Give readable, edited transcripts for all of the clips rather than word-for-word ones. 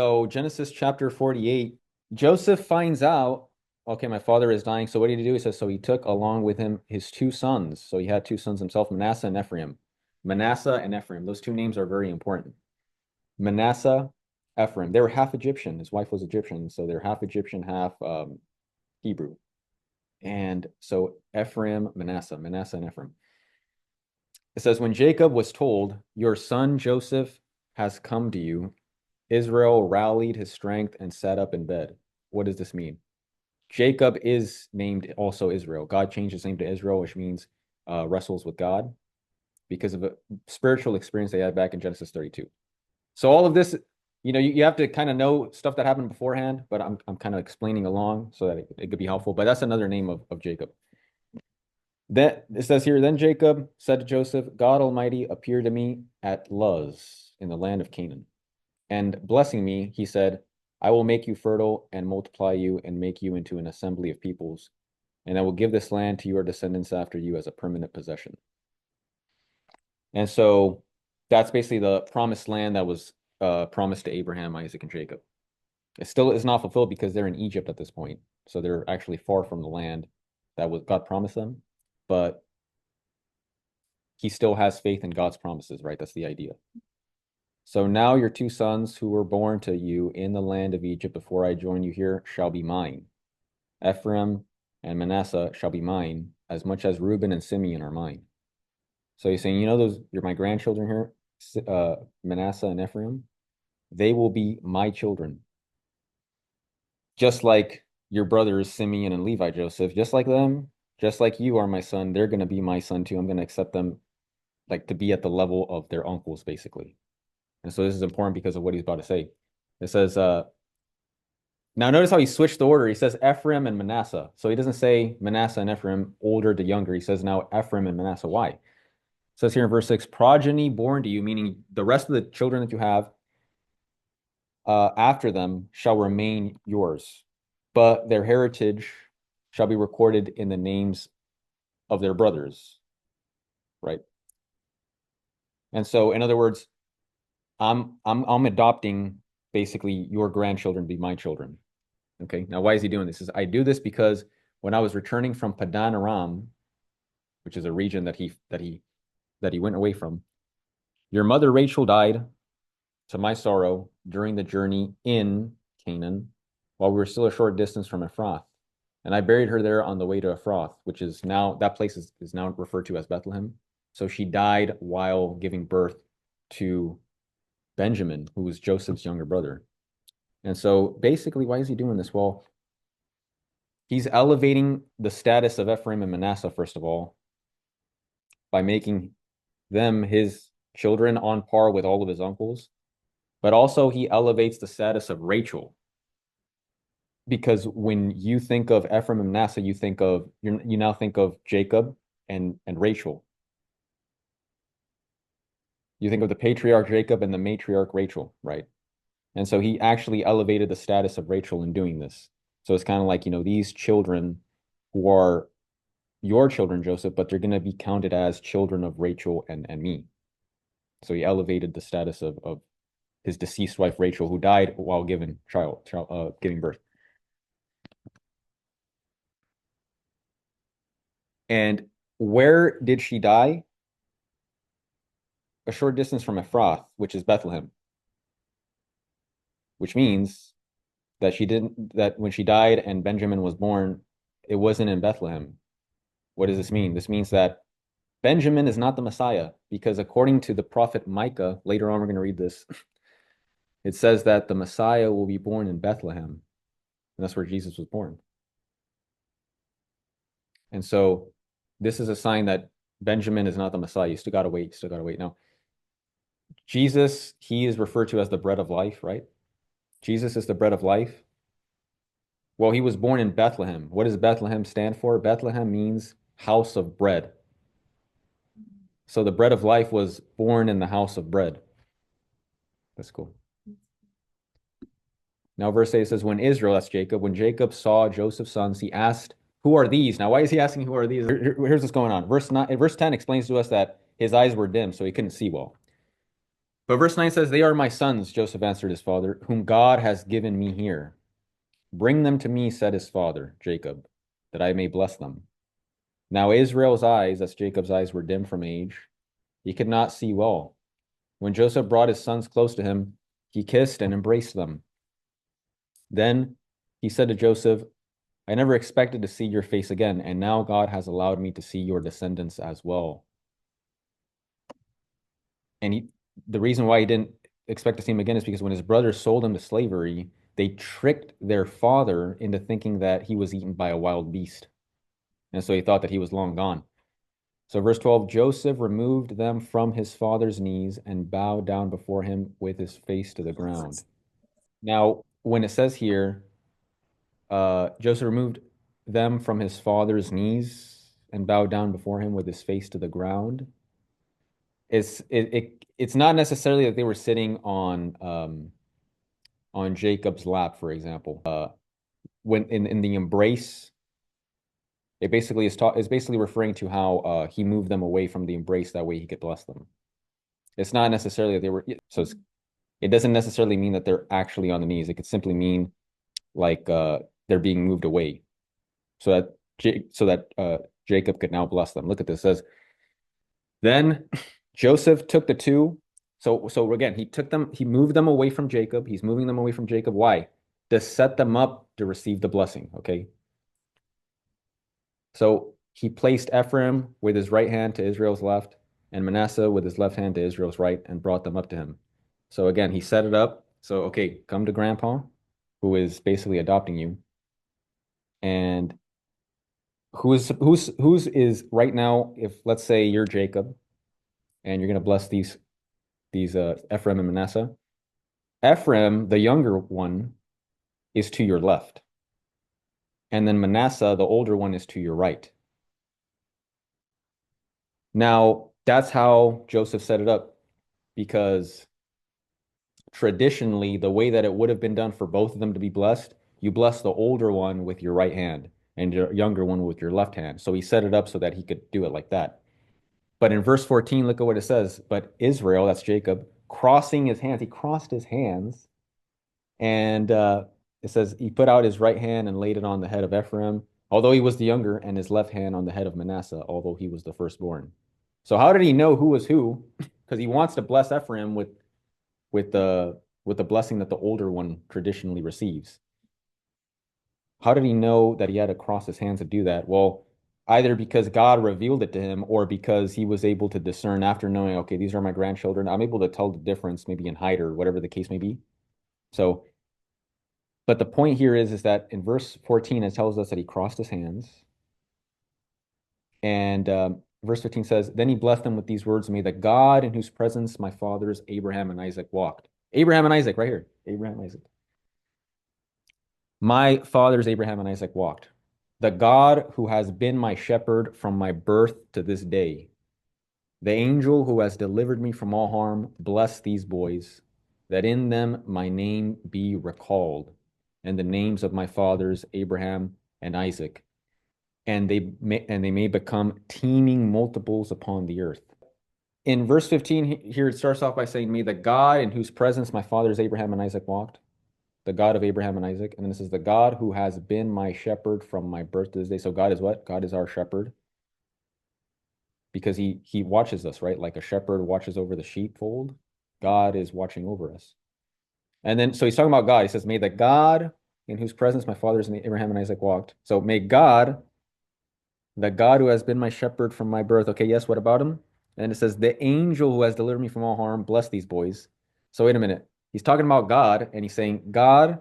So Genesis chapter 48, Joseph finds out, okay, my father is dying. So what did he do? He says, so he took along with him his two sons. So he had two sons himself, Manasseh and Ephraim. Manasseh and Ephraim. Those two names are very important. Manasseh, Ephraim. They were half Egyptian. His wife was Egyptian. So they're half Egyptian, half Hebrew. And so Ephraim, Manasseh and Ephraim. It says, when Jacob was told, your son Joseph has come to you, Israel rallied his strength and sat up in bed. What does this mean? Jacob is named also Israel. God changed his name to Israel, which means wrestles with God because of a spiritual experience they had back in Genesis 32. So all of this, you have to kind of know stuff that happened beforehand, but I'm kind of explaining along so that it could be helpful. But that's another name of Jacob. Then it says here, then Jacob said to Joseph, God Almighty appeared to me at Luz in the land of Canaan. And blessing me, he said, I will make you fertile and multiply you and make you into an assembly of peoples. And I will give this land to your descendants after you as a permanent possession. And so that's basically the promised land that was promised to Abraham, Isaac, and Jacob. It still is not fulfilled because they're in Egypt at this point. So they're actually far from the land that was God promised them. But he still has faith in God's promises, right? That's the idea. So now your two sons who were born to you in the land of Egypt before I join you here shall be mine. Ephraim and Manasseh shall be mine, as much as Reuben and Simeon are mine. So he's saying, you're my grandchildren here, Manasseh and Ephraim. They will be my children. Just like your brothers, Simeon and Levi, Joseph, just like them, just like you are my son, they're going to be my son too. I'm going to accept them like to be at the level of their uncles, basically. And so this is important because of what he's about to say. It says, now notice how he switched the order. He says Ephraim and Manasseh. So he doesn't say Manasseh and Ephraim, older to younger. He says now Ephraim and Manasseh. Why? It says here in verse 6, progeny born to you, meaning the rest of the children that you have after them shall remain yours, but their heritage shall be recorded in the names of their brothers, right? And so, in other words, I'm adopting basically your grandchildren to be my children. Okay. Now, why is he doing this? I do this because when I was returning from Padan Aram, which is a region that he went away from, your mother Rachel died to my sorrow during the journey in Canaan, while we were still a short distance from Ephrath. And I buried her there on the way to Ephrath, which is now that place is now referred to as Bethlehem. So she died while giving birth to Benjamin, who was Joseph's younger brother. And so basically, why is he doing this? Well, he's elevating the status of Ephraim and Manasseh, first of all, by making them his children on par with all of his uncles. But also, he elevates the status of Rachel. Because when you think of Ephraim and Manasseh, you now think of Jacob and Rachel. You think of the patriarch Jacob and the matriarch Rachel, right? And so he actually elevated the status of Rachel in doing this. So it's kind of like, these children who are your children, Joseph, but they're going to be counted as children of Rachel and me. So he elevated the status of his deceased wife, Rachel, who died while giving birth. And where did she die? A short distance from Ephrath, which is Bethlehem, which means that when she died and Benjamin was born, it wasn't in Bethlehem. What does this mean? This means that Benjamin is not the Messiah, because according to the prophet Micah, later on we're going to read this, it says that the Messiah will be born in Bethlehem, and that's where Jesus was born. And so this is a sign that Benjamin is not the Messiah. You still got to wait. Now, Jesus, he is referred to as the bread of life, right? Jesus is the bread of life. Well, he was born in Bethlehem. What does Bethlehem stand for? Bethlehem means house of bread. So the bread of life was born in the house of bread. That's cool. Now, verse 8 says, that's Jacob, when Jacob saw Joseph's sons, he asked, who are these? Now, why is he asking who are these? Here's what's going on. Verse 10 explains to us that his eyes were dim, so he couldn't see well. But verse 9 says, "They are my sons," Joseph answered his father, "whom God has given me here. Bring them to me," said his father, Jacob, "that I may bless them." Now Israel's eyes, that's Jacob's eyes, were dim from age. He could not see well. When Joseph brought his sons close to him, he kissed and embraced them. Then he said to Joseph, "I never expected to see your face again, and now God has allowed me to see your descendants as well." And the reason why he didn't expect to see him again is because when his brothers sold him to slavery, they tricked their father into thinking that he was eaten by a wild beast. And so he thought that he was long gone. So, verse 12, Joseph removed them from his father's knees and bowed down before him with his face to the ground. Now, when it says here, Joseph removed them from his father's knees and bowed down before him with his face to the ground, it's not necessarily that they were sitting on Jacob's lap, for example. When in the embrace, it basically is basically referring to how he moved them away from the embrace that way he could bless them. It's not necessarily that they were it doesn't necessarily mean that they're actually on the knees. It could simply mean like they're being moved away so that Jacob could now bless them. Look at this. It says, then Joseph took the two. So again, he moved them away from Jacob. He's moving them away from Jacob. Why? To set them up to receive the blessing. Okay. So he placed Ephraim with his right hand to Israel's left, and Manasseh with his left hand to Israel's right, and brought them up to him. So again, he set it up. So, okay, come to grandpa, who is basically adopting you. And who's is right now, if let's say you're Jacob and you're gonna bless these Ephraim and Manasseh. Ephraim, the younger one, is to your left. And then Manasseh, the older one, is to your right. Now, that's how Joseph set it up because traditionally, the way that it would have been done for both of them to be blessed, you bless the older one with your right hand and your younger one with your left hand. So he set it up so that he could do it like that. But in verse 14, look at what it says. But Israel, that's Jacob, crossing his hands, he crossed his hands. And it says he put out his right hand and laid it on the head of Ephraim, although he was the younger, and his left hand on the head of Manasseh, although he was the firstborn. So how did he know who was who? Because he wants to bless Ephraim with the blessing that the older one traditionally receives. How did he know that he had to cross his hands to do that? Well, either because God revealed it to him or because he was able to discern after knowing, okay, these are my grandchildren. I'm able to tell the difference maybe in height or whatever the case may be. So, but the point here is that in verse 14, it tells us that he crossed his hands. And verse 15 says, then he blessed them with these words, may the God in whose presence my fathers Abraham and Isaac walked. Abraham and Isaac, right here. Abraham and Isaac. My fathers Abraham and Isaac walked. The God who has been my shepherd from my birth to this day. The angel who has delivered me from all harm, bless these boys, that in them my name be recalled, and the names of my fathers Abraham and Isaac, and they may become teeming multiples upon the earth. In verse 15 here, it starts off by saying, may the God in whose presence my fathers Abraham and Isaac walked, the God of Abraham and Isaac. And then this is the God who has been my shepherd from my birth to this day. So God is what? God is our shepherd because he watches us, right? Like a shepherd watches over the sheepfold. God is watching over us. And then, so he's talking about God. He says, may the God in whose presence my fathers Abraham and Isaac walked. So may God, the God who has been my shepherd from my birth. Okay, yes, what about him? And it says, the angel who has delivered me from all harm, bless these boys. So wait a minute. He's talking about God and he's saying, God,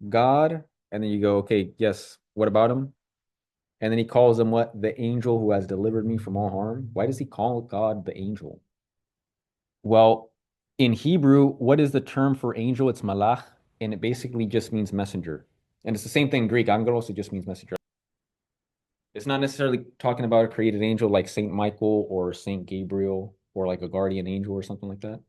and then you go, okay, yes, what about him? And then he calls him what? The angel who has delivered me from all harm. Why does he call God the angel? Well, in Hebrew, what is the term for angel? It's malach, and it basically just means messenger. And it's the same thing in Greek. Angelos, it just means messenger. It's not necessarily talking about a created angel like Saint Michael or Saint Gabriel or like a guardian angel or something like that.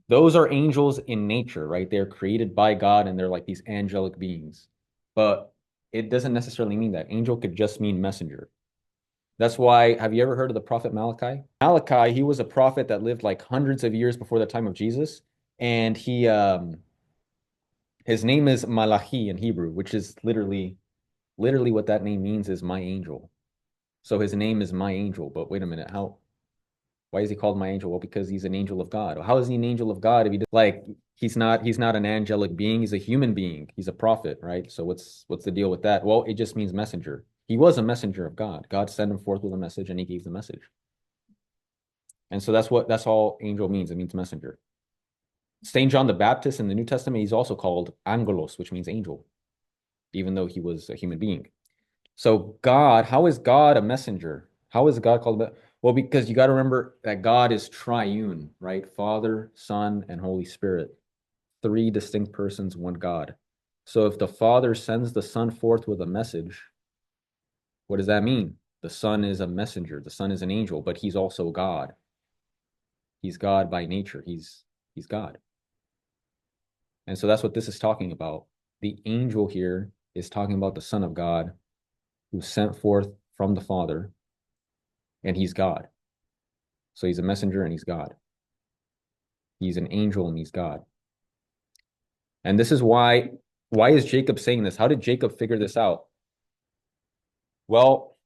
Those are angels in nature, right? They're created by God and they're like these angelic beings. But it doesn't necessarily mean that. Angel could just mean messenger. That's why, have you ever heard of the prophet Malachi? Malachi, he was a prophet that lived like hundreds of years before the time of Jesus. And his name is Malachi in Hebrew, which is literally what that name means is my angel. So his name is my angel. But wait a minute, why is he called my angel? Well, because he's an angel of God. How is he an angel of God if like he's not an angelic being, he's a human being. He's a prophet, right? So what's the deal with that? Well, it just means messenger. He was a messenger of God. God sent him forth with a message and he gave the message. And so that's all angel means. It means messenger. Saint John the Baptist in the New Testament, he's also called angelos, which means angel, even though he was a human being. So God, how is God a messenger? How is God called? Well, because you got to remember that God is triune, right? Father, Son, and Holy Spirit. Three distinct persons, one God. So if the Father sends the Son forth with a message, what does that mean? The Son is a messenger. The Son is an angel, but he's also God. He's God by nature. He's God. And so that's what this is talking about. The angel here is talking about the Son of God who sent forth from the Father, and he's God. So he's a messenger and he's God. He's an angel and he's God. And this is why is Jacob saying this? How did Jacob figure this out? Well,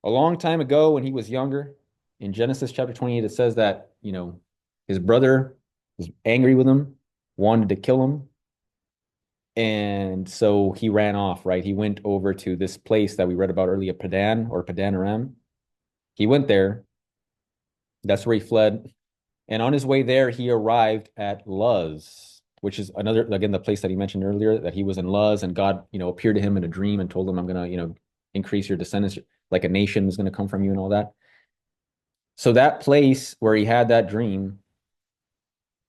a long time ago when he was younger, in Genesis chapter 28, it says that, his brother was angry with him, wanted to kill him. And so he ran off, right? He went over to this place that we read about earlier, Padan or Padan Aram. He went there. That's where he fled. And on his way there, he arrived at Luz, which is another, again, the place that he mentioned earlier, that he was in Luz and God, appeared to him in a dream and told him, I'm going to, increase your descendants, like a nation is going to come from you and all that. So that place where he had that dream,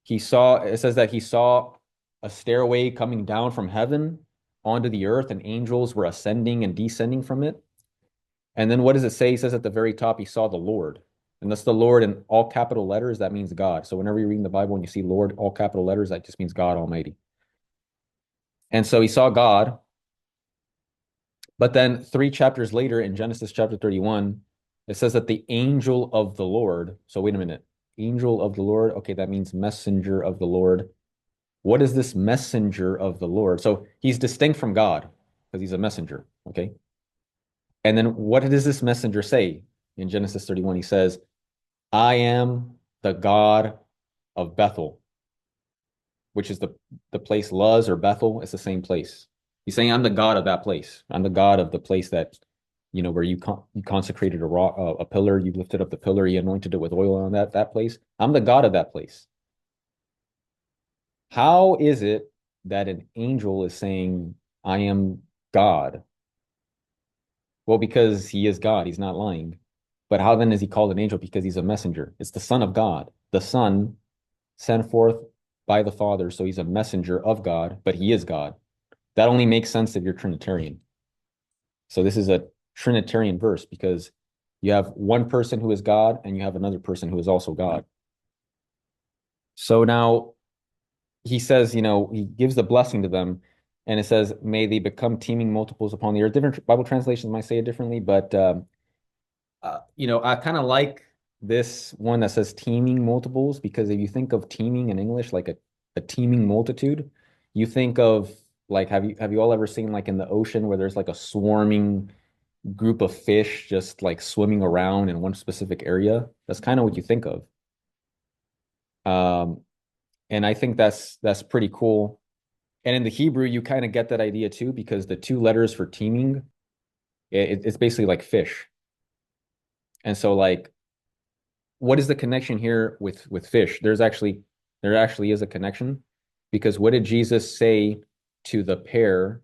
it says that he saw a stairway coming down from heaven onto the earth and angels were ascending and descending from it. And then what does it say? He says at the very top, he saw the Lord. And that's the Lord in all capital letters. That means God. So whenever you're reading the Bible and you see Lord, all capital letters, that just means God Almighty. And so he saw God. But then 3 chapters later in Genesis chapter 31, it says that the angel of the Lord. So wait a minute. Angel of the Lord. Okay, that means messenger of the Lord. What is this messenger of the Lord? So he's distinct from God because he's a messenger. Okay. And then what does this messenger say? In Genesis 31, he says, I am the God of Bethel, which is the place Luz or Bethel. It's the same place. He's saying, I'm the God of that place. I'm the God of the place that, where you consecrated a rock, a pillar, you lifted up the pillar, you anointed it with oil on that place. I'm the God of that place. How is it that an angel is saying, I am God? Well, because he is God, he's not lying. But how then is he called an angel? Because he's a messenger. It's the Son of God. The Son sent forth by the Father, so he's a messenger of God, but he is God. That only makes sense if you're Trinitarian. So this is a Trinitarian verse because you have one person who is God and you have another person who is also God. So now he says, he gives the blessing to them and it says, may they become teeming multiples upon the earth. Different Bible translations might say it differently, but I kind of like this one that says teeming multiples because if you think of teeming in English, like a teeming multitude, you think of like have you all ever seen like in the ocean where there's like a swarming group of fish just like swimming around in one specific area? That's kind of what you think of. Um, and I think that's pretty cool. And in the Hebrew, you kind of get that idea too because the two letters for teeming, it's basically like fish. And so like what is the connection here with fish? There actually is a connection because what did Jesus say to the pair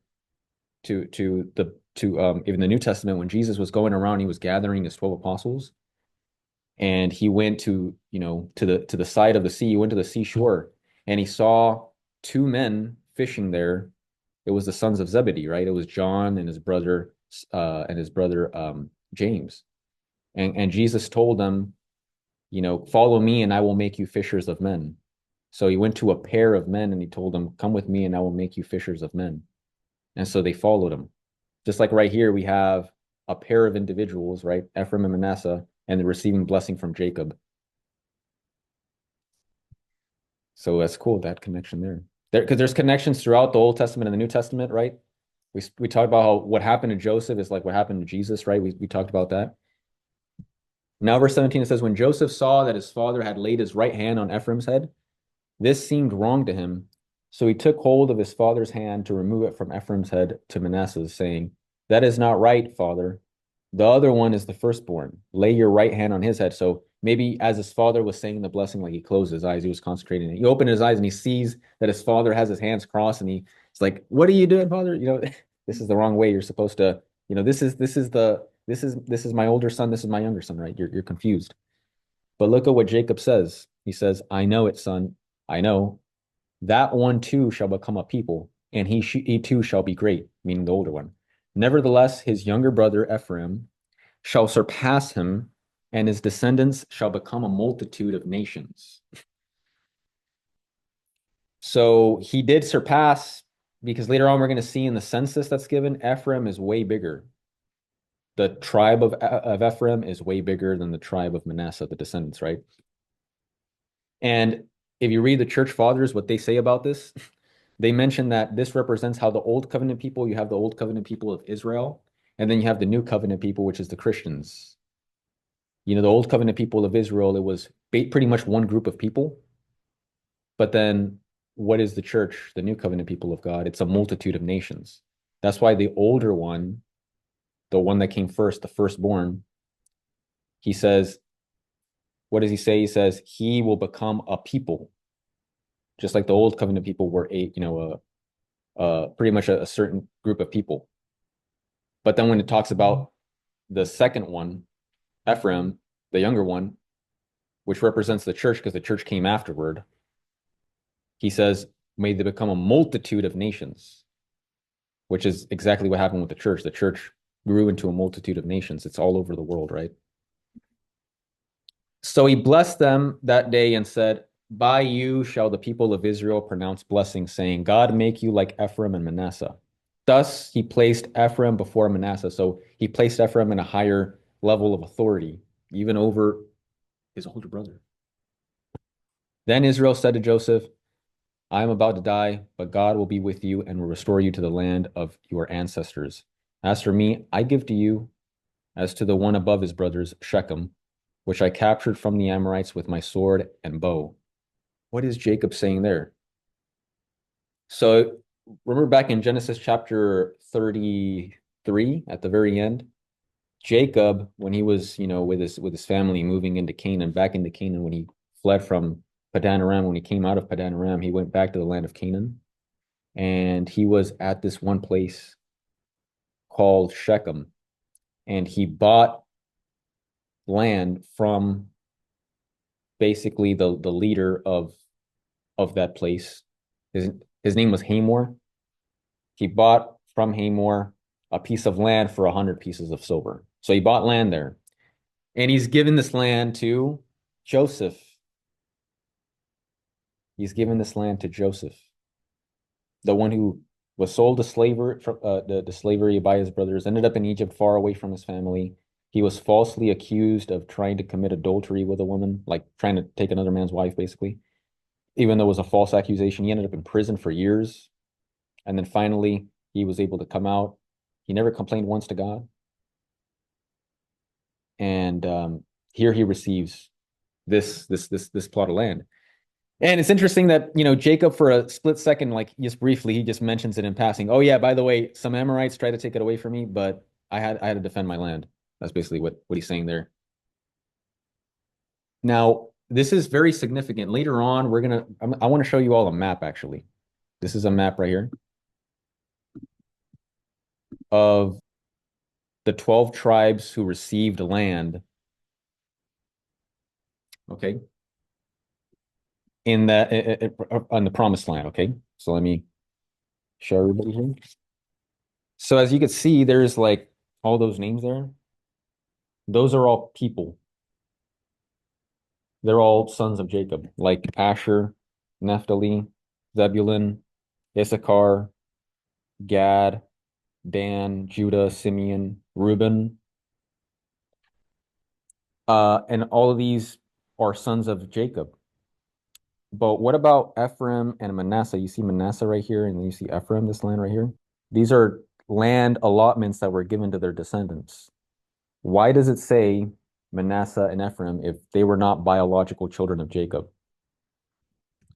to even the New Testament when Jesus was going around, he was gathering his 12 apostles and he went to the side of the sea, he went to the seashore and he saw two men fishing there. It was the sons of Zebedee, right? It was John and his brother James. And Jesus told them, follow me and I will make you fishers of men. So he went to a pair of men and he told them, come with me and I will make you fishers of men. And so they followed him. Just like right here, we have a pair of individuals, right? Ephraim and Manasseh, and they're receiving blessing from Jacob. So that's cool, that connection there. Because there's connections throughout the Old Testament and the New Testament, right? We talked about how what happened to Joseph is like what happened to Jesus, right? We talked about that. Now, verse 17, it says, when Joseph saw that his father had laid his right hand on Ephraim's head, this seemed wrong to him. So he took hold of his father's hand to remove it from Ephraim's head to Manasseh's, saying, that is not right, father. The other one is the firstborn. Lay your right hand on his head. So maybe as his father was saying the blessing, like he closed his eyes, he was concentrating. He opened his eyes and he sees that his father has his hands crossed, and he's like, what are you doing, father? This is the wrong way. You're supposed to, this is my older son, this is my younger son, right? You're confused. But look at what Jacob says. He says, I know it, son. I know. That one too shall become a people, and he too shall be great, meaning the older one. Nevertheless, his younger brother Ephraim shall surpass him, and his descendants shall become a multitude of nations. So he did surpass, because later on we're going to see in the census that's given, Ephraim is way bigger. The tribe of Ephraim is way bigger than the tribe of Manasseh, the descendants, right? And if you read the church fathers, what they say about this, they mention that this represents how the old covenant people, you have the old covenant people of Israel, and then you have the new covenant people, which is the Christians. The old covenant people of Israel, it was pretty much one group of people. But then what is the church, the new covenant people of God? It's a multitude of nations. That's why the older one, the one that came first, the firstborn, he says, what does he say? He says, he will become a people, just like the old covenant people were pretty much a certain group of people. But then when it talks about the second one, Ephraim, the younger one, which represents the church because the church came afterward, he says, may they become a multitude of nations, which is exactly what happened with the church. The church grew into a multitude of nations. It's all over the world, right? So he blessed them that day and said, by you shall the people of Israel pronounce blessing, saying, God make you like Ephraim and Manasseh. Thus he placed Ephraim before Manasseh. So he placed Ephraim in a higher level of authority, even over his older brother. Then Israel said to Joseph, I am about to die, but God will be with you and will restore you to the land of your ancestors. As for me, I give to you, as to the one above his brothers, Shechem, which I captured from the Amorites with my sword and bow. What is Jacob saying there? So remember back in Genesis chapter 33, at the very end, Jacob, when he was, with his family moving into Canaan, back into Canaan, when he fled from Padan Aram, when he came out of Padan Aram, he went back to the land of Canaan, and he was at this one place called Shechem, and he bought land from basically the leader of that place. His name was Hamor. He bought from Hamor a piece of land for 100 pieces of silver. So he bought land there. And he's given this land to Joseph. He's given this land to Joseph, the one who was sold to slavery, the slavery by his brothers, ended up in Egypt far away from his family. He was falsely accused of trying to commit adultery with a woman, like trying to take another man's wife, basically. Even though it was a false accusation, he ended up in prison for years. And then finally, he was able to come out. He never complained once to God. And here he receives this plot of land. And it's interesting that, Jacob, for a split second, like just briefly, he just mentions it in passing. Oh yeah, by the way, some Amorites tried to take it away from me, but I had to defend my land. That's basically what he's saying there. Now, this is very significant. Later on, I want to show you all a map, actually. This is a map right here of the 12 tribes who received land. Okay. On the promised land. Okay. So let me show everybody here. So as you can see, there's like all those names there. Those are all people. They're all sons of Jacob, like Asher, Naphtali, Zebulun, Issachar, Gad, Dan, Judah, Simeon, Reuben, And all of these are sons of Jacob. But what about Ephraim and Manasseh? You see Manasseh right here, and then you see Ephraim, this land right here. These are land allotments that were given to their descendants. Why does it say Manasseh and Ephraim if they were not biological children of Jacob?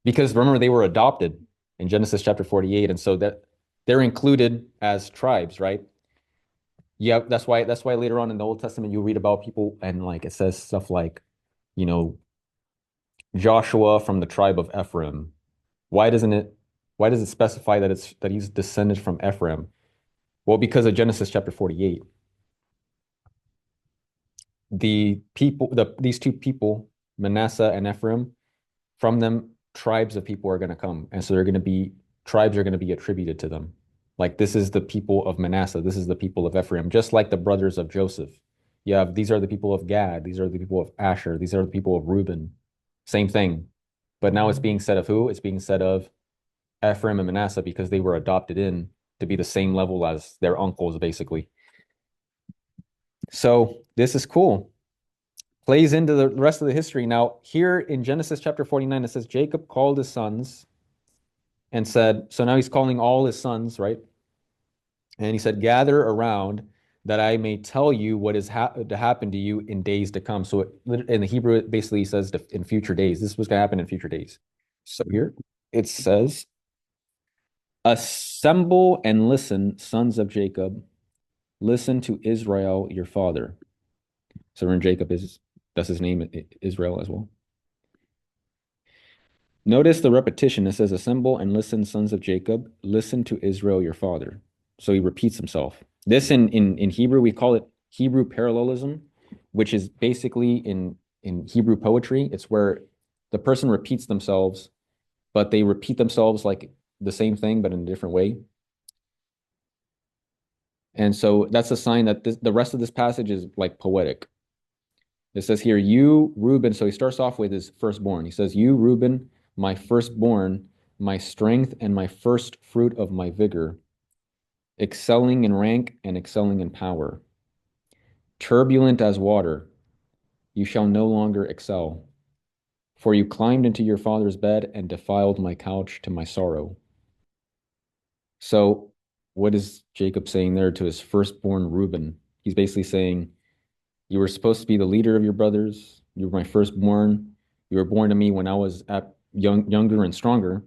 Because remember, they were adopted in Genesis chapter 48, and so that they're included as tribes, right? Yeah, that's why later on in the Old Testament you read about people and like it says stuff like, you know, Joshua from the tribe of Ephraim. Why doesn't it why does it specify that it's that he's descended from Ephraim? Well, because of Genesis chapter 48. These two people, Manasseh and Ephraim, from them tribes of people are going to come. And so they're going to be tribes are going to be attributed to them. Like this is the people of Manasseh, this is the people of Ephraim, just like the brothers of Joseph. You have these are the people of Gad, these are the people of Asher, these are the people of Reuben. Same thing. But now it's being said of who? It's being said of Ephraim and Manasseh because they were adopted in to be the same level as their uncles, basically. So this is cool. Plays into the rest of the history. Now, here in Genesis chapter 49, it says Jacob called his sons and said, so now he's calling all his sons, right? And he said, gather around that I may tell you what is to happen to you in days to come. So in the Hebrew, it basically says in future days. This was going to happen in future days. So here it says, assemble and listen, sons of Jacob. Listen to Israel, your father. So when Jacob is, that's his name, Israel as well. Notice the repetition. It says, assemble and listen, sons of Jacob. Listen to Israel, your father. So he repeats himself. This in Hebrew, we call it Hebrew parallelism, which is basically in Hebrew poetry. It's where the person repeats themselves, but they repeat themselves like the same thing, but in a different way. And so that's a sign that the rest of this passage is like poetic. It says here, you, Reuben. So he starts off with his firstborn. He says, you, Reuben, my firstborn, my strength and my first fruit of my vigor, excelling in rank and excelling in power. Turbulent as water, you shall no longer excel. For you climbed into your father's bed and defiled my couch to my sorrow. So, what is Jacob saying there to his firstborn Reuben? He's basically saying, you were supposed to be the leader of your brothers. You were my firstborn. You were born to me when I was younger and stronger.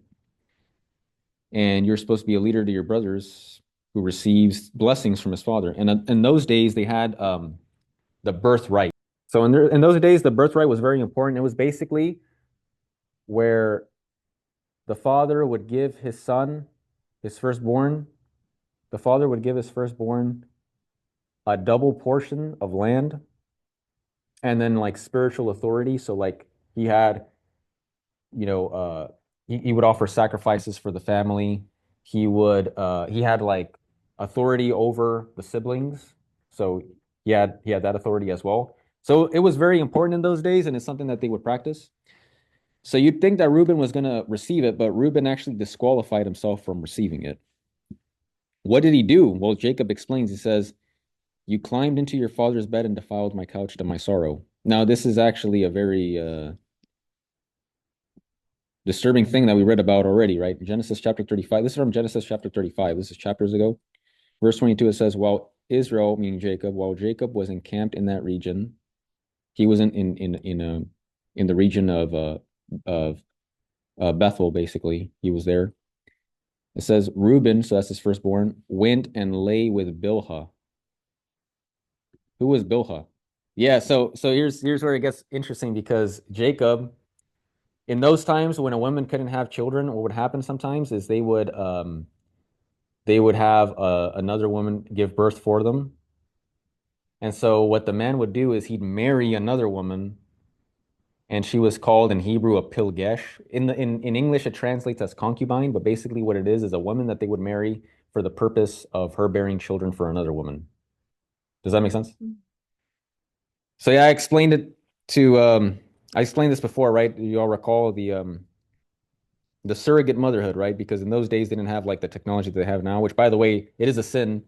And you're supposed to be a leader to your brothers who receives blessings from his father. And in those days, they had the birthright. So in those days, the birthright was very important. It was basically where the father would give his son, his firstborn, the father would give his firstborn a double portion of land and then like spiritual authority. So like he had, you know, he would offer sacrifices for the family. He had like authority over the siblings. So he had that authority as well. So it was very important in those days, and it's something that they would practice. So you'd think that Reuben was going to receive it, but Reuben actually disqualified himself from receiving it. What did he do? Well, Jacob explains. He says, you climbed into your father's bed and defiled my couch to my sorrow. Now, this is actually a very disturbing thing that we read about already, right? Genesis chapter 35. This is from Genesis chapter 35. This is chapters ago. Verse 22, it says, while Israel, meaning Jacob, while Jacob was encamped in that region, he was in the region of Bethel, basically. He was there. It says Reuben, so that's his firstborn, went and lay with Bilhah. Who was Bilhah? Yeah, so here's where it gets interesting because Jacob, in those times when a woman couldn't have children, what would happen sometimes is they would have another woman give birth for them. And so what the man would do is he'd marry another woman, and she was called in Hebrew a pilgesh. In English, it translates as concubine, but basically what it is a woman that they would marry for the purpose of her bearing children for another woman. Does that make sense? So yeah, I explained this before, right? You all recall the surrogate motherhood, right? Because in those days they didn't have like the technology that they have now, which by the way, it is a sin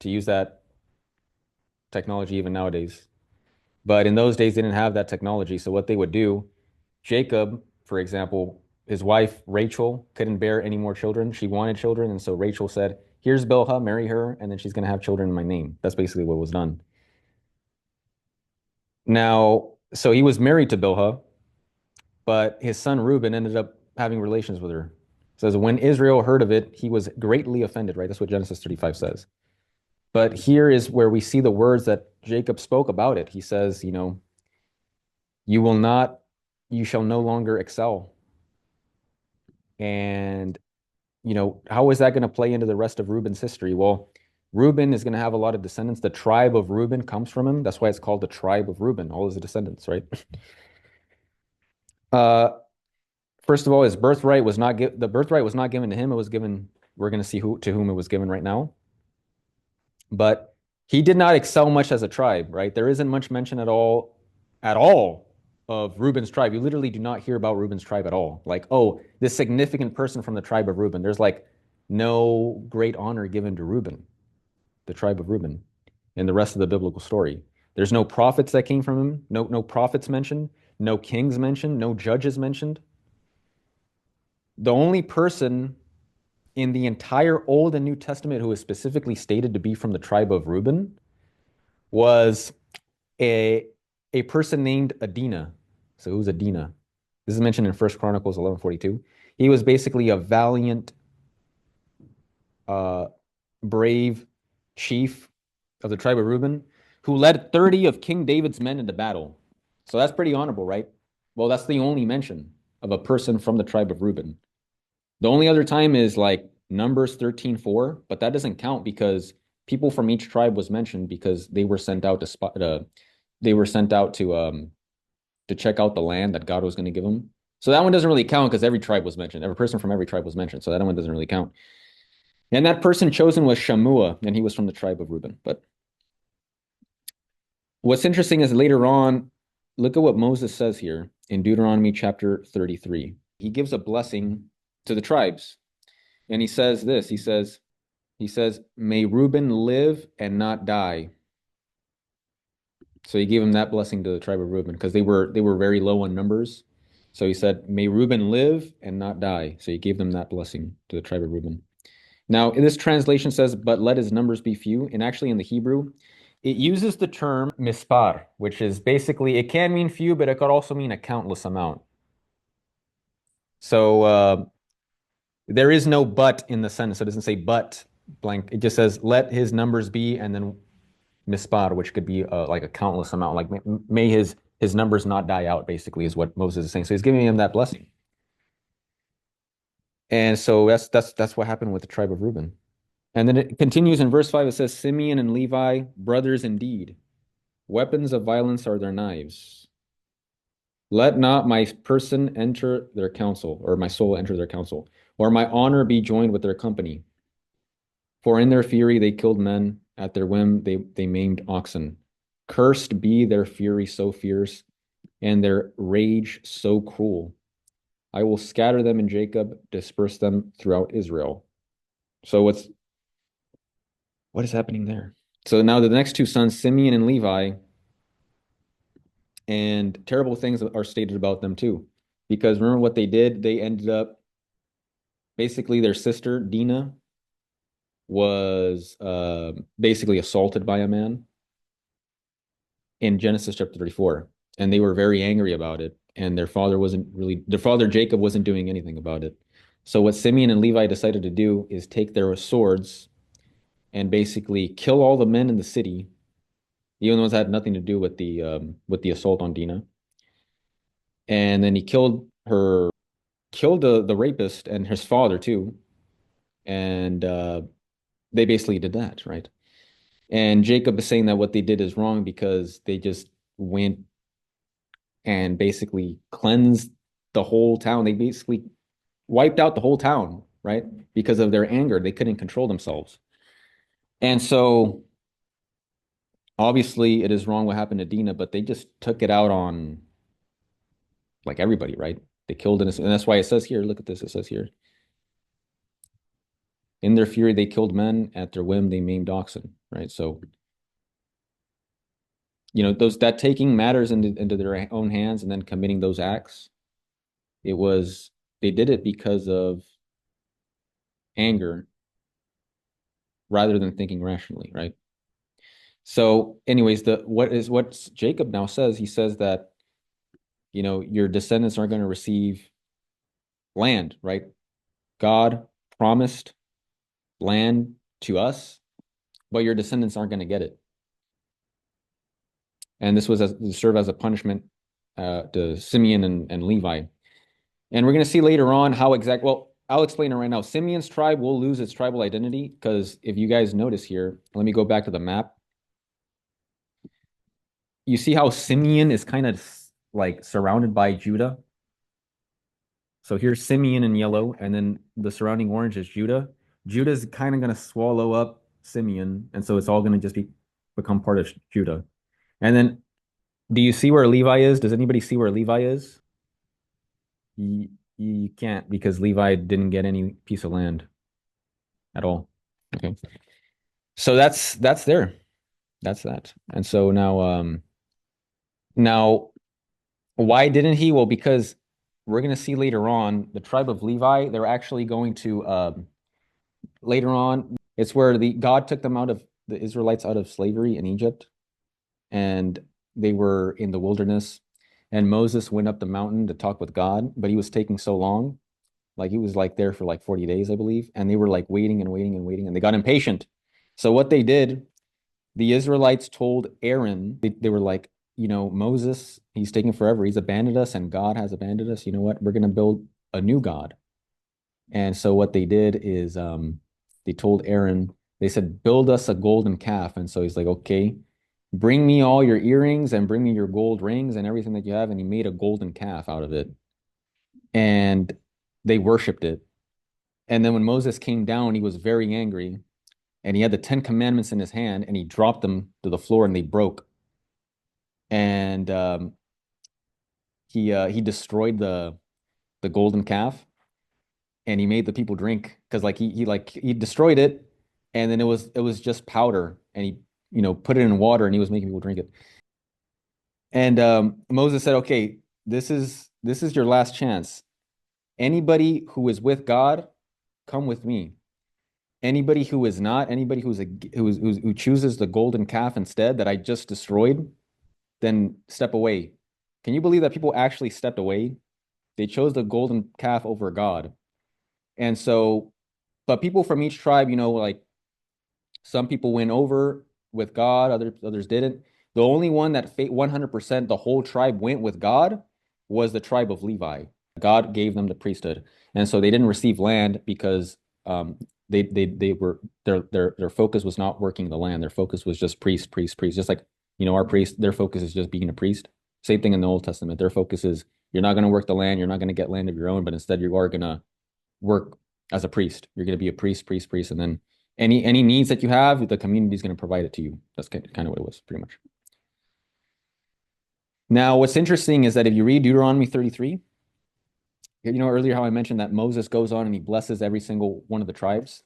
to use that technology even nowadays. But in those days, they didn't have that technology. So what they would do, Jacob, for example, his wife Rachel couldn't bear any more children. She wanted children, and so Rachel said, "Here's Bilhah, marry her, and then she's going to have children in my name." That's basically what was done. Now, so he was married to Bilhah, but his son Reuben ended up having relations with her. It says when Israel heard of it, he was greatly offended, right? That's what Genesis 35 says. But here is where we see the words that Jacob spoke about it. He says, you will not, you shall no longer excel. And, how is that going to play into the rest of Reuben's history? Well, Reuben is going to have a lot of descendants. The tribe of Reuben comes from him. That's why it's called the tribe of Reuben, all his descendants, right? Uh, First of all, his birthright was not the birthright was not given to him. It was given, we're going to see who to whom it was given right now. But he did not excel much as a tribe, right? There isn't much mention at all of Reuben's tribe. You literally do not hear about Reuben's tribe at all. Like, oh, this significant person from the tribe of Reuben. There's like no great honor given to Reuben, the tribe of Reuben, in the rest of the biblical story. There's no prophets that came from him. No prophets mentioned. No kings mentioned. No judges mentioned. The only person in the entire Old and New Testament who is specifically stated to be from the tribe of Reuben was a a person named Adina. So who's Adina? This is mentioned in First Chronicles 11:42. He was basically a valiant, uh, brave chief of the tribe of Reuben who led 30 of King David's men into battle. So that's pretty honorable, right? Well, that's the only mention of a person from the tribe of Reuben. The only other time is like Numbers 13:4, but that doesn't count because people from each tribe was mentioned because they were sent out to spot they were sent out to check out the land that God was going to give them. So that one doesn't really count because every tribe was mentioned. Every person from every tribe was mentioned. So that one doesn't really count. And that person chosen was Shammua, and he was from the tribe of Reuben. But what's interesting is later on, look at what Moses says here in Deuteronomy chapter 33. He gives a blessing to the tribes. And he says this, he says, may Reuben live and not die. So he gave him that blessing to the tribe of Reuben because they were very low on numbers. So he said, may Reuben live and not die. So he gave them that blessing to the tribe of Reuben. Now, in this translation says, but let his numbers be few. And actually in the Hebrew, it uses the term mispar, which is basically, it can mean few, but it could also mean a countless amount. So there is no but in the sentence. So it doesn't say but blank. It just says let his numbers be, and then mispar, which could be like a countless amount. Like may his numbers not die out. Basically, is what Moses is saying. So he's giving him that blessing. And so that's what happened with the tribe of Reuben. And then it continues in verse 5. It says, Simeon and Levi, brothers indeed. Weapons of violence are their knives. Let not my person enter their council, or my soul enter their council, or my honor be joined with their company. For in their fury they killed men, at their whim they maimed oxen. Cursed be their fury so fierce, and their rage so cruel. I will scatter them in Jacob, disperse them throughout Israel. So what is happening there? So now the next two sons, Simeon and Levi, and terrible things are stated about them too. Because remember what they did? They ended up basically their sister, Dinah, was basically assaulted by a man in Genesis chapter 34. And they were very angry about it. And their father Jacob wasn't doing anything about it. So what Simeon and Levi decided to do is take their swords and basically kill all the men in the city, even though it had nothing to do with the assault on Dinah. And then he killed the rapist and his father too. And they basically did that, right? And Jacob is saying that what they did is wrong because they just went and basically cleansed the whole town. They basically wiped out the whole town, right? Because of their anger. They couldn't control themselves. And so obviously it is wrong what happened to Dina, but they just took it out on like everybody, right? They killed innocent. And that's why it says here, look at this, it says here. In their fury, they killed men. At their whim, they maimed oxen, right? So those that taking matters into their own hands and then committing those acts. It was they did it because of anger rather than thinking rationally, right? So, anyways, the what Jacob now says, he says that, your descendants are going to receive land, right? God promised land to us, but your descendants aren't going to get it. And this was to serve as a punishment to Simeon and Levi. And we're going to see later on well, I'll explain it right now. Simeon's tribe will lose its tribal identity because if you guys notice here, let me go back to the map. You see how Simeon is kind of like surrounded by Judah. So here's Simeon in yellow, and then the surrounding orange is Judah. Judah's kind of going to swallow up Simeon, and so it's all going to just become part of Judah. And then, do you see where Levi is? Does anybody see where Levi is? You can't because Levi didn't get any piece of land at all. Okay. So that's there. That's that. And so now why didn't he? Well, because we're going to see later on the tribe of Levi, they're actually going to later on, it's where the God took them out of the Israelites out of slavery in Egypt, and they were in the wilderness. And Moses went up the mountain to talk with God, but he was taking so long. Like he was like there for like 40 days, I believe. And they were like waiting and waiting and waiting, and they got impatient. So what they did, the Israelites told Aaron, they were like, Moses, he's taking forever. He's abandoned us, and God has abandoned us. You know what? We're going to build a new God. And so what they did is they told Aaron, they said, build us a golden calf. And so he's like, okay, bring me all your earrings and bring me your gold rings and everything that you have. And he made a golden calf out of it. And they worshiped it. And then when Moses came down, he was very angry. And he had the 10 commandments in his hand and he dropped them to the floor and they broke. And he destroyed the golden calf and he made the people drink because like he destroyed it and then it was just powder and he put it in water and he was making people drink it. And Moses said, okay, this is your last chance. Anybody who is with God, come with me. Anybody who is not, anybody who chooses the golden calf instead that I just destroyed, then step away. Can you believe that people actually stepped away? They chose the golden calf over God. And so, but people from each tribe, like some people went over with God, others didn't. The only one that 100% the whole tribe went with God was the tribe of Levi. God gave them the priesthood, and so they didn't receive land because they were their focus was not working the land. Their focus was just priest, priest, priest. Just like our priest, their focus is just being a priest. Same thing in the Old Testament. Their focus is you're not going to work the land, you're not going to get land of your own, but instead you are going to work as a priest. You're going to be a priest, priest, priest, and then any needs that you have, the community is going to provide it to you. That's kind of what it was, pretty much. Now, what's interesting is that if you read Deuteronomy 33, earlier how I mentioned that Moses goes on and he blesses every single one of the tribes.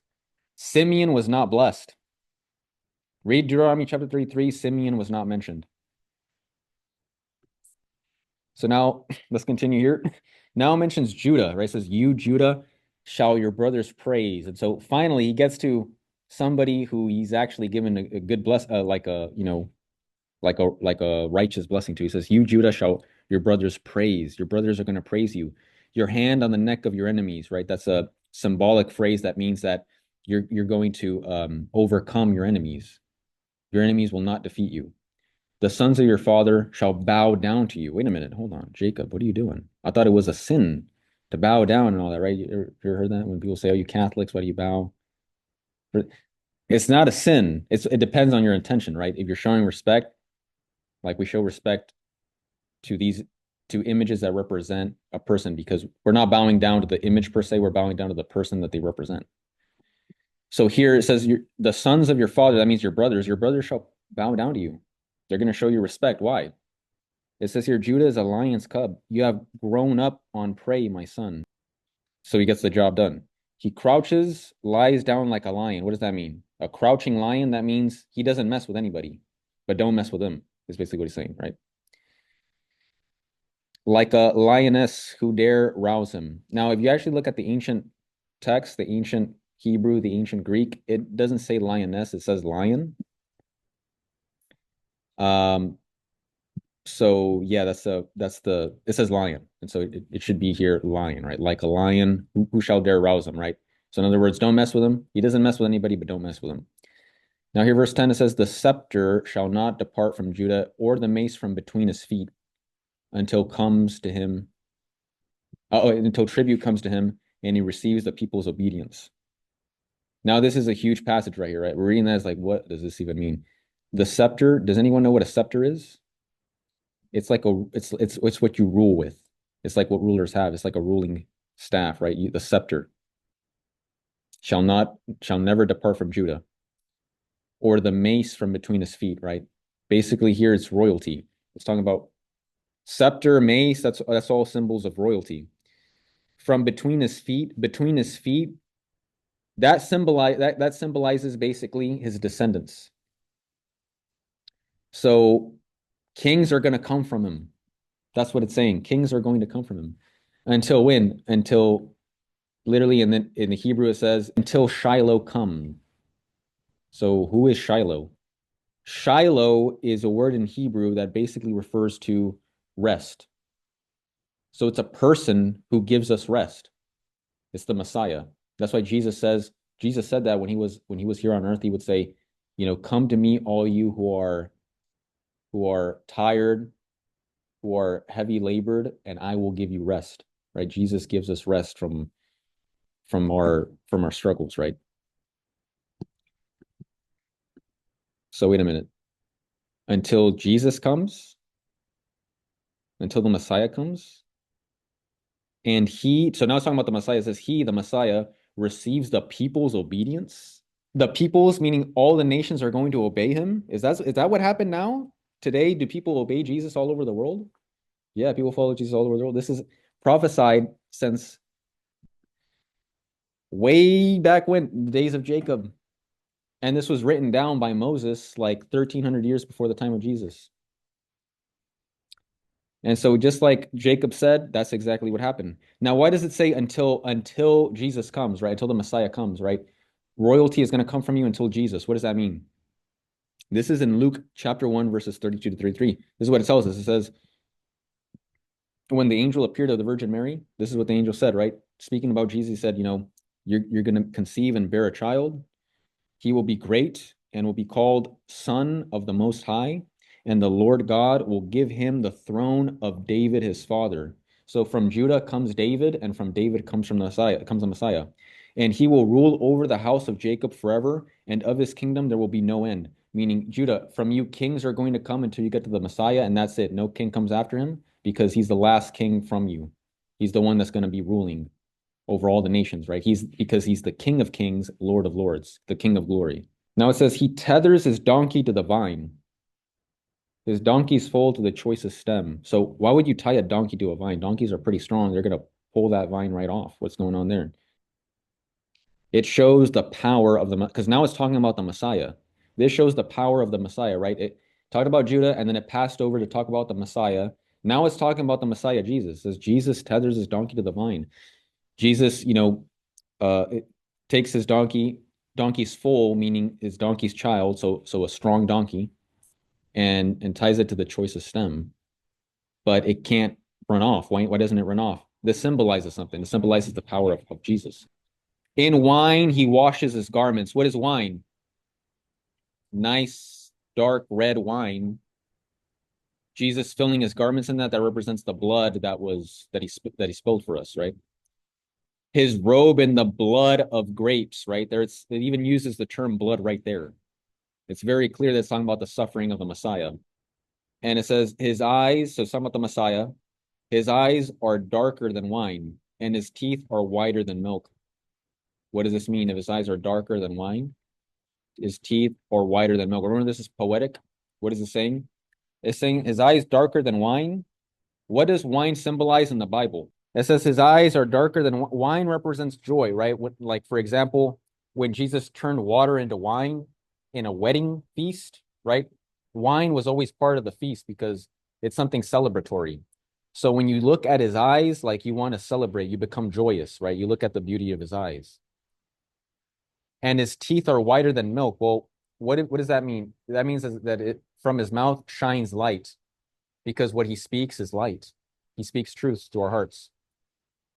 Simeon was not blessed. Read Deuteronomy chapter 33, Simeon was not mentioned. So now let's continue here. Now it mentions Judah, right? It says, you, Judah, shall your brothers praise. And so finally he gets to somebody who he's actually given a good like a righteous blessing to. He says, you, Judah, shall your brothers praise. Your brothers are going to praise you. Your hand on the neck of your enemies, right? That's a symbolic phrase that means that you're going to overcome your enemies. Your enemies will not defeat you. The sons of your father shall bow down to you. Wait a minute, hold on. Jacob, what are you doing? I thought it was a sin to bow down and all that, right? You ever heard that when people say, oh, you Catholics, why do you bow? It's not a sin. It depends on your intention, right? If you're showing respect, like we show respect to these to images that represent a person, because we're not bowing down to the image per se, we're bowing down to the person that they represent. So here it says, the sons of your father, that means your brothers shall bow down to you. They're going to show you respect. Why? It says here, Judah is a lion's cub. You have grown up on prey, my son. So he gets the job done. He crouches, lies down like a lion. What does that mean? A crouching lion, that means he doesn't mess with anybody, but don't mess with him. is basically what he's saying, right? Like a lioness who dare rouse him. Now, if you actually look at the ancient text, the ancient Hebrew, the ancient Greek, it doesn't say lioness, it says lion. Um, so yeah, that's the it says lion. And so it should be here lion, right? Like a lion, who shall dare rouse him, right? So in other words, don't mess with him. He doesn't mess with anybody, but don't mess with him. Now here, verse 10, it says, the scepter shall not depart from Judah, or the mace from between his feet until comes to him until tribute comes to him and he receives the people's obedience. Now, this is a huge passage right here, right? We're reading that as like, what does this even mean? The scepter, does anyone know what a scepter is? It's like it's what you rule with. It's like what rulers have. It's like a ruling staff, right? The scepter shall never depart from Judah, or the mace from between his feet, right? Basically, here it's royalty. It's talking about scepter, mace, that's all symbols of royalty. From between his feet, that symbolizes basically his descendants. So kings are going to come from him. That's what it's saying. Kings are going to come from him. Until when? Until literally in the Hebrew it says until Shiloh come. So who is Shiloh? Shiloh is a word in Hebrew that basically refers to rest. So it's a person who gives us rest. It's the Messiah. That's why Jesus said that when he was here on earth, he would say, come to me, all you who are tired, who are heavy labored, and I will give you rest. Right? Jesus gives us rest from our struggles, right? So wait a minute. Until Jesus comes, until the Messiah comes, so now it's talking about the Messiah. It says he, the Messiah, receives the people's obedience. The peoples, meaning all the nations are going to obey him. Is that what happened now? Today, do people obey Jesus all over the world? Yeah, people follow Jesus all over the world. This is prophesied since way back when, the days of Jacob. And this was written down by Moses like 1,300 years before the time of Jesus. And so just like Jacob said, that's exactly what happened. Now, why does it say until Jesus comes, right? Until the Messiah comes, right? Royalty is going to come from you until Jesus. What does that mean? This is in Luke chapter 1, verses 32 to 33. This is what it tells us. It says, when the angel appeared to the Virgin Mary, this is what the angel said, right? Speaking about Jesus, he said, you're going to conceive and bear a child. He will be great and will be called Son of the Most High, and the Lord God will give him the throne of David his father. So from Judah comes David, and from David comes the Messiah. And he will rule over the house of Jacob forever, and of his kingdom there will be no end. Meaning, Judah, from you kings are going to come until you get to the Messiah, and that's it. No king comes after him because he's the last king from you. He's the one that's going to be ruling over all the nations, right? Because he's the King of Kings, Lord of Lords, the King of Glory. Now it says he tethers his donkey to the vine. His donkey's full to the choicest stem. So why would you tie a donkey to a vine? Donkeys are pretty strong. They're gonna pull that vine right off. What's going on there? It shows the power of because now it's talking about the Messiah. This shows the power of the Messiah, right? It talked about Judah and then it passed over to talk about the Messiah. Now it's talking about the Messiah, Jesus. It says Jesus tethers his donkey to the vine. Jesus, it takes his donkey's foal, meaning his donkey's child, so a strong donkey, and ties it to the choicest stem, but it can't run off. Why doesn't it run off? This symbolizes something. It symbolizes the power of Jesus. In wine, he washes his garments. What is wine? Nice, dark red wine. Jesus filling his garments in that represents the blood that he spilled for us, right? His robe in the blood of grapes, right? It even uses the term blood right there. It's very clear that it's talking about the suffering of the Messiah. And it says his eyes, so it's talking about the Messiah, his eyes are darker than wine, and his teeth are whiter than milk. What does this mean? If his eyes are darker than wine, his teeth are whiter than milk. Remember, this is poetic. What is it saying? It's saying his eyes darker than wine. What does wine symbolize in the Bible? It says his eyes are darker than wine represents joy, right? Like, for example, when Jesus turned water into wine in a wedding feast, right? wine was always part of the feast because it's something celebratory. So when you look at his eyes, like you want to celebrate, you become joyous, right? You look at the beauty of his eyes. And his teeth are whiter than milk. Well, what does that mean? That means that it from his mouth shines light because what he speaks is light. He speaks truth to our hearts.